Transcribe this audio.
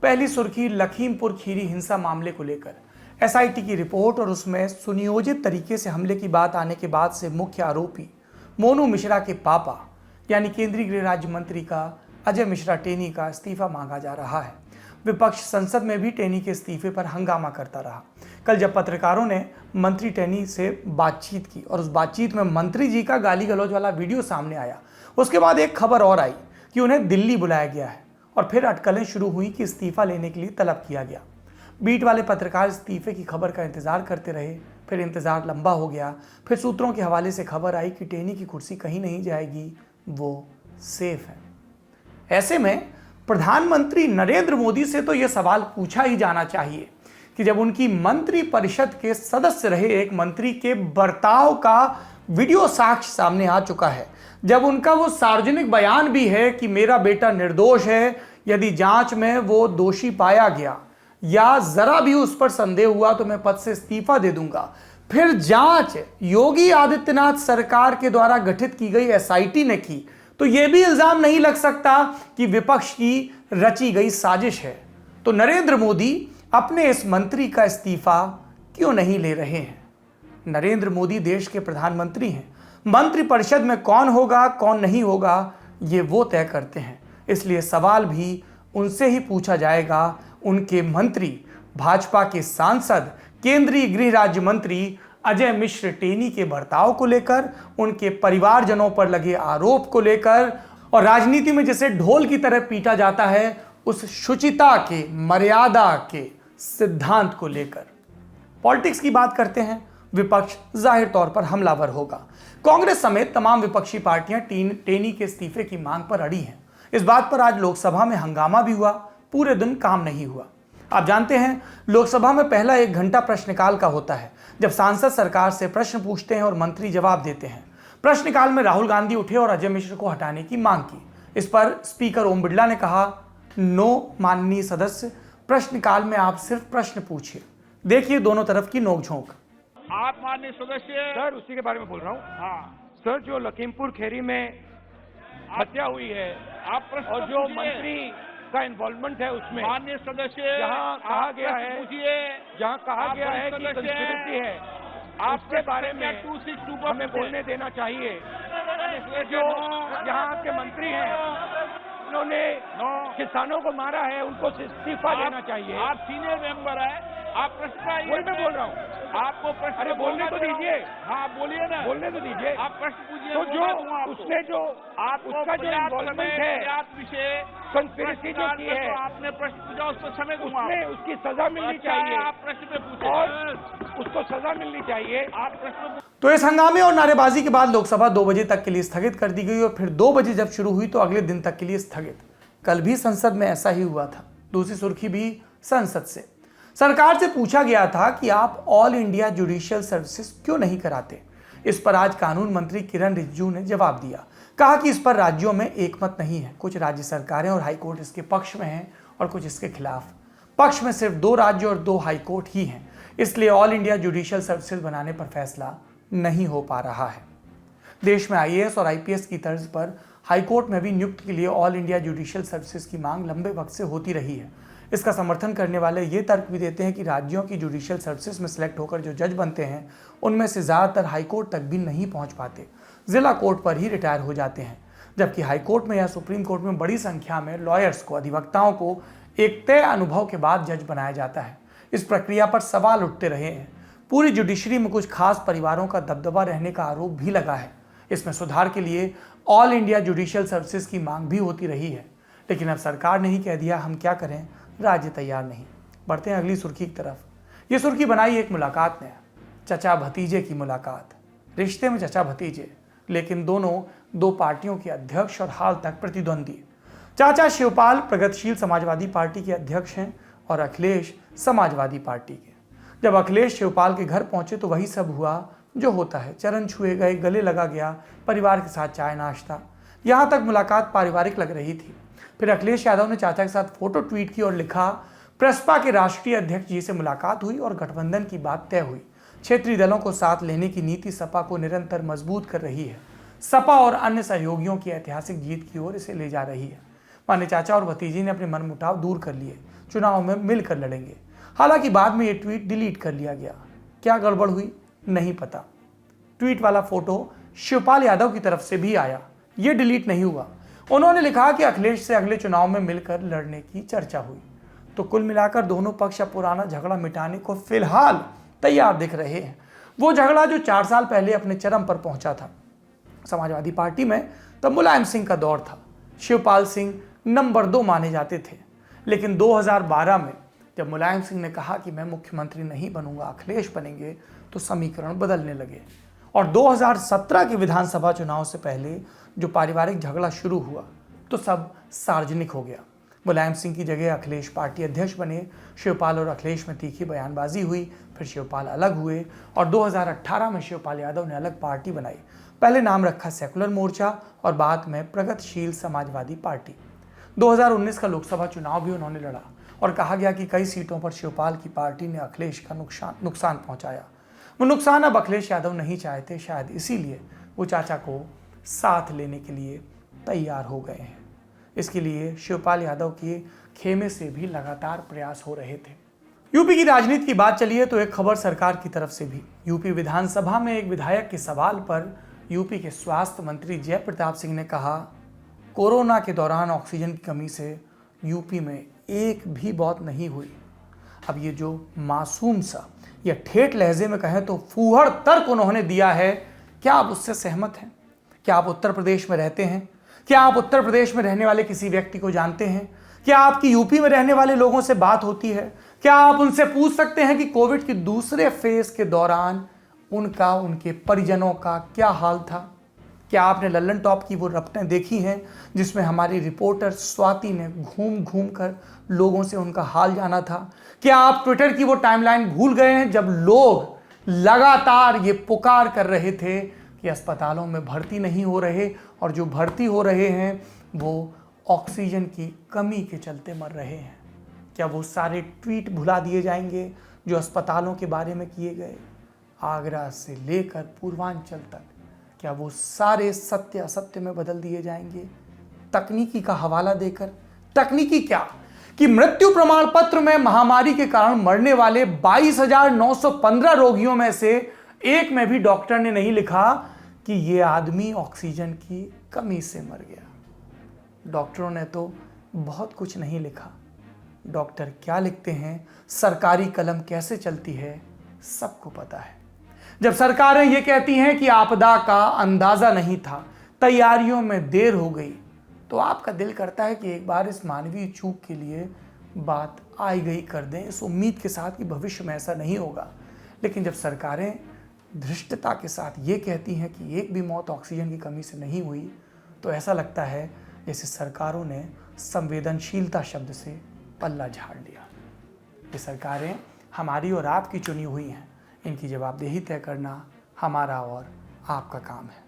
पहली सुर्खी लखीमपुर खीरी हिंसा मामले को लेकर एसआईटी की रिपोर्ट और उसमें सुनियोजित तरीके से हमले की बात आने के बाद से मुख्य आरोपी मोनू मिश्रा के पापा यानी केंद्रीय गृह राज्य मंत्री का अजय मिश्रा टेनी का इस्तीफा मांगा जा रहा है। विपक्ष संसद में भी टेनी के इस्तीफे पर हंगामा करता रहा। कल जब पत्रकारों ने मंत्री टेनी से बातचीत की और उस बातचीत में मंत्री जी का गाली गलौज वाला वीडियो सामने आया, उसके बाद एक खबर और आई कि उन्हें दिल्ली बुलाया गया है और फिर अटकलें शुरू हुई कि इस्तीफा लेने के लिए तलब किया गया। बीट वाले पत्रकार इस्तीफे की खबर का इंतजार करते रहे, फिर इंतजार लंबा हो गया, फिर सूत्रों के हवाले से खबर आई कि टेनी की कुर्सी कहीं नहीं जाएगी, वो सेफ है। ऐसे में प्रधानमंत्री नरेंद्र मोदी से तो यह सवाल पूछा ही जाना चाहिए कि जब उनकी मंत्री परिषद के सदस्य रहे एक मंत्री के बर्ताव का वीडियो साक्ष्य सामने आ चुका है, जब उनका वो सार्वजनिक बयान भी है कि मेरा बेटा निर्दोष है, यदि जांच में वो दोषी पाया गया या जरा भी उस पर संदेह हुआ तो मैं पद से इस्तीफा दे दूंगा, फिर जांच योगी आदित्यनाथ सरकार के द्वारा गठित की गई एसआईटी ने की, तो यह भी इल्जाम नहीं लग सकता कि विपक्ष की रची गई साजिश है। तो नरेंद्र मोदी अपने इस मंत्री का इस्तीफा क्यों नहीं ले रहे हैं? नरेंद्र मोदी देश के प्रधानमंत्री हैं। मंत्रिपरिषद में कौन होगा कौन नहीं होगा ये वो तय करते हैं, इसलिए सवाल भी उनसे ही पूछा जाएगा। उनके मंत्री भाजपा के सांसद केंद्रीय गृह राज्य मंत्री अजय मिश्र टेनी के बर्ताव को लेकर, उनके परिवारजनों पर लगे आरोप को लेकर और राजनीति में जैसे ढोल की तरह पीटा जाता है उस शुचिता के, मर्यादा के सिद्धांत को लेकर। पॉलिटिक्स की बात करते हैं। विपक्ष जाहिर तौर पर हमलावर होगा। कांग्रेस समेत तमाम विपक्षी पार्टियां टेनी के इस्तीफे की मांग पर अड़ी हैं। इस बात पर आज लोकसभा में हंगामा भी हुआ, पूरे दिन काम नहीं हुआ। आप जानते हैं लोकसभा में पहला 1 घंटा प्रश्नकाल का होता है, जब सांसद सरकार से प्रश्न पूछते हैं और मंत्री जवाब देते हैं। प्रश्नकाल में राहुल गांधी उठे और अजय मिश्र को हटाने की मांग की। इस पर स्पीकर ओम बिरला ने कहा, नो माननीय सदस्य, प्रश्नकाल में आप सिर्फ प्रश्न पूछिए। देखिए दोनों तरफ की नोकझोंक। आप माननीय सदस्य। सर उसी के बारे में बोल रहा हूँ। हाँ सर, जो लखीमपुर खीरी में हत्या हुई है आप प्रश्न और जो पूछिए। मंत्री का इन्वॉल्वमेंट है उसमें, माननीय सदस्य, जहाँ कहा गया है, पूछिए, जहाँ कहा आप गया है कि सदस्य, कंस्पिरेसी है, आप उसके बारे में 262 हमें बोलने देना चाहिए। जो यहाँ के मंत्री हैं उन्होंने किसानों को मारा है, उनको इस्तीफा देना चाहिए। आप सीनियर मेंबर है, आप प्रश्न का वही मैं बोल रहा हूँ। आपको प्रश्न। अरे बोलने तो दीजिए। हाँ बोलिए ना, बोलने तो दीजिए। आप प्रश्न पूछिए। तो जो उसने जो उसका जो इन्वॉल्वमेंट है, विषय कंस्पिरेसी जो की है, आपने प्रश्न पूछा, उस पर समय दूंगा। उसमें उसकी सजा मिलनी चाहिए। आप प्रश्न पे पूछे और उसको सजा मिलनी चाहिए। आप प्रश्न। तो इस हंगामे और नारेबाजी के बाद लोकसभा 2 बजे तक के लिए स्थगित कर दी गई और फिर 2 बजे जब शुरू हुई तो अगले दिन तक के लिए स्थगित। कल भी संसद में ऐसा ही हुआ था। दूसरी सुर्खी भी संसद से। सरकार से पूछा गया था कि आप ऑल इंडिया जुडिशियल सर्विसेज क्यों नहीं कराते। इस पर आज कानून मंत्री किरण रिजिजू ने जवाब दिया। कहा कि इस पर राज्यों में एकमत नहीं है। कुछ राज्य सरकारें और हाईकोर्ट इसके पक्ष में हैं और कुछ इसके खिलाफ। पक्ष में सिर्फ 2 राज्य और 2 हाईकोर्ट ही हैं, इसलिए ऑल इंडिया जुडिशियल सर्विसेज बनाने पर फैसला नहीं हो पा रहा है। देश में आईएएस और आईपीएस की तर्ज पर हाईकोर्ट में भी नियुक्ति के लिए ऑल इंडिया जुडिशियल सर्विसेज की मांग लंबे वक्त से होती रही है। इसका समर्थन करने वाले ये तर्क भी देते हैं कि राज्यों की जुडिशियल सर्विसेज में सिलेक्ट होकर जो जज बनते हैं उनमें से ज़्यादातर हाईकोर्ट तक भी नहीं पहुंच पाते, जिला कोर्ट पर ही रिटायर हो जाते हैं। जबकि हाईकोर्ट में या सुप्रीम कोर्ट में बड़ी संख्या में लॉयर्स को, अधिवक्ताओं को एक तय अनुभव के बाद जज बनाया जाता है। इस प्रक्रिया पर सवाल उठते रहे हैं। पूरी जुडिशरी में कुछ खास परिवारों का दबदबा रहने का आरोप भी लगा है। इसमें सुधार के लिए ऑल इंडिया जुडिशियल सर्विसेज की मांग भी होती रही है, लेकिन अब सरकार ने ही कह दिया हम क्या करें, राज्य तैयार नहीं। बढ़ते हैं अगली सुर्खी की तरफ। ये सुर्खी बनाई एक मुलाकात ने, चचा भतीजे की मुलाकात। रिश्ते में चचा भतीजे, लेकिन दोनों 2 पार्टियों के अध्यक्ष और हाल तक प्रतिद्वंदी। चाचा शिवपाल प्रगतिशील समाजवादी पार्टी के अध्यक्ष हैं और अखिलेश समाजवादी पार्टी के। जब अखिलेश शिवपाल के घर पहुंचे तो वही सब हुआ जो होता है। चरण छुए गए, गले लगा गया, परिवार के साथ चाय नाश्ता। यहाँ तक मुलाकात पारिवारिक लग रही थी। फिर अखिलेश यादव ने चाचा के साथ फोटो ट्वीट की और लिखा, प्रसपा के राष्ट्रीय अध्यक्ष जी से मुलाकात हुई और गठबंधन की बात तय हुई। क्षेत्रीय दलों को साथ लेने की नीति सपा को निरंतर मजबूत कर रही है। सपा और अन्य सहयोगियों की ऐतिहासिक जीत की ओर इसे ले जा रही है। माने चाचा और भतीजी ने अपने मनमुटाव दूर कर लिए। चुनाव में मिलकर लड़ेंगे। हालांकि बाद में ये ट्वीट डिलीट कर लिया गया। क्या गड़बड़ हुई नहीं पता। ट्वीट वाला फोटो शिवपाल यादव की तरफ से भी आया, ये डिलीट नहीं हुआ। उन्होंने लिखा कि अखिलेश से अगले चुनाव में मिलकर लड़ने की चर्चा हुई। तो कुल मिलाकर दोनों पक्ष अब पुराना झगड़ा मिटाने को फिलहाल तैयार दिख रहे हैं। वो झगड़ा जो 4 साल पहले अपने चरम पर पहुंचा था। समाजवादी पार्टी में तब मुलायम सिंह का दौर था। शिवपाल सिंह नंबर 2 माने जाते थे। लेकिन 2012 में जब मुलायम सिंह ने कहा कि मैं मुख्यमंत्री नहीं बनूंगा, अखिलेश बनेंगे, तो समीकरण बदलने लगे। और 2017 के विधानसभा चुनाव से पहले जो पारिवारिक झगड़ा शुरू हुआ तो सब सार्वजनिक हो गया। मुलायम सिंह की जगह अखिलेश पार्टी अध्यक्ष बने। शिवपाल और अखिलेश में तीखी बयानबाजी हुई। फिर शिवपाल अलग हुए और 2018 में शिवपाल यादव ने अलग पार्टी बनाई। पहले नाम रखा सेकुलर मोर्चा और बाद में प्रगतिशील समाजवादी पार्टी। 2019 का लोकसभा चुनाव भी उन्होंने लड़ा और कहा गया कि कई सीटों पर शिवपाल की पार्टी ने अखिलेश का नुकसान पहुंचाया। वो नुकसान अब अखिलेश यादव नहीं चाहते, शायद इसीलिए वो चाचा को साथ लेने के लिए तैयार हो गए हैं। इसके लिए शिवपाल यादव के खेमे से भी लगातार प्रयास हो रहे थे। यूपी की राजनीति की बात चली है तो एक खबर सरकार की तरफ से भी। यूपी विधानसभा में एक विधायक के सवाल पर यूपी के स्वास्थ्य मंत्री जय प्रताप सिंह ने कहा, कोरोना के दौरान ऑक्सीजन की कमी से यूपी में एक भी मौत नहीं हुई। अब ये जो मासूम सा या ठेठ लहजे में कहें तो फूहड़ तर्क उन्होंने दिया है, क्या आप उससे सहमत हैं? क्या आप उत्तर प्रदेश में रहते हैं? क्या आप उत्तर प्रदेश में रहने वाले किसी व्यक्ति को जानते हैं? क्या आपकी यूपी में रहने वाले लोगों से बात होती है? क्या आप उनसे पूछ सकते हैं कि कोविड के दूसरे फेज के दौरान उनके परिजनों का क्या हाल था? क्या आपने लल्लन टॉप की वो रपटें देखी हैं जिसमें हमारी रिपोर्टर स्वाति ने घूम घूम कर लोगों से उनका हाल जाना था? क्या आप ट्विटर की वो टाइमलाइन भूल गए हैं जब लोग लगातार ये पुकार कर रहे थे कि अस्पतालों में भर्ती नहीं हो रहे और जो भर्ती हो रहे हैं वो ऑक्सीजन की कमी के चलते मर रहे हैं? क्या वो सारे ट्वीट भुला दिए जाएंगे जो अस्पतालों के बारे में किए गए? आगरा से लेकर पूर्वांचल तक क्या वो सारे सत्य असत्य में बदल दिए जाएंगे तकनीकी का हवाला देकर? तकनीकी क्या कि मृत्यु प्रमाण पत्र में महामारी के कारण मरने वाले 22,915 रोगियों में से एक में भी डॉक्टर ने नहीं लिखा कि ये आदमी ऑक्सीजन की कमी से मर गया। डॉक्टरों ने तो बहुत कुछ नहीं लिखा। डॉक्टर क्या लिखते हैं, सरकारी कलम कैसे चलती है, सबको पता है। जब सरकारें ये कहती हैं कि आपदा का अंदाजा नहीं था, तैयारियों में देर हो गई, तो आपका दिल करता है कि एक बार इस मानवीय चूक के लिए बात आई गई कर दें, इस उम्मीद के साथ कि भविष्य में ऐसा नहीं होगा। लेकिन जब सरकारें धृष्टता के साथ ये कहती हैं कि एक भी मौत ऑक्सीजन की कमी से नहीं हुई, तो ऐसा लगता है जैसे सरकारों ने संवेदनशीलता शब्द से पल्ला झाड़ लिया। ये सरकारें हमारी और आपकी चुनी हुई हैं। इनकी जवाबदेही तय करना हमारा और आपका काम है।